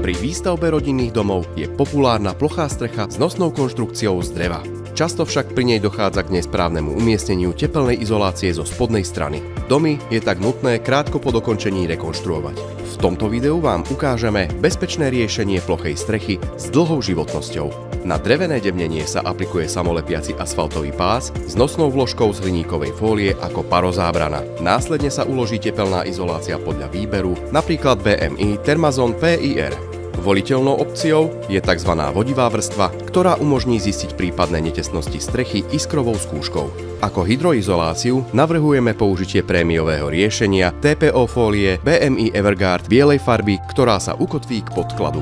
Pri výstavbe rodinných domov je populárna plochá strecha s nosnou konštrukciou z dreva. Často však pri nej dochádza k nesprávnemu umiestneniu tepelnej izolácie zo spodnej strany. Domy je tak nutné krátko po dokončení rekonštruovať. V tomto videu vám ukážeme bezpečné riešenie plochej strechy s dlhou životnosťou. Na drevené devnenie sa aplikuje samolepiaci asfaltový pás s nosnou vložkou z hliníkovej fólie ako parozábrana. Následne sa uloží tepelná izolácia podľa výberu, napríklad BMI Thermazone PIR. Voliteľnou opciou je tzv. Vodivá vrstva, ktorá umožní zistiť prípadné netesnosti strechy iskrovou skúškou. Ako hydroizoláciu navrhujeme použitie prémiového riešenia TPO fólie BMI Everguard bielej farby, ktorá sa ukotví k podkladu.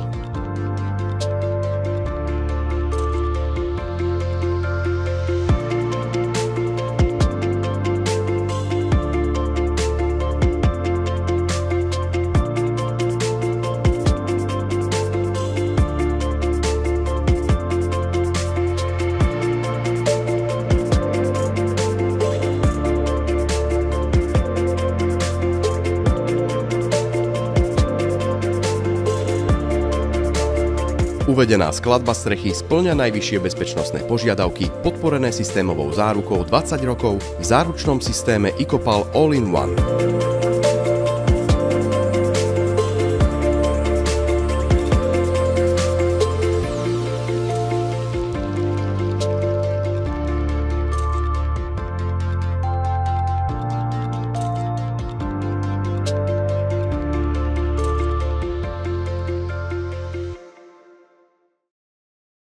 Uvedená skladba strechy spĺňa najvyššie bezpečnostné požiadavky podporené systémovou zárukou 20 rokov v záručnom systéme EcoPal All-in-One.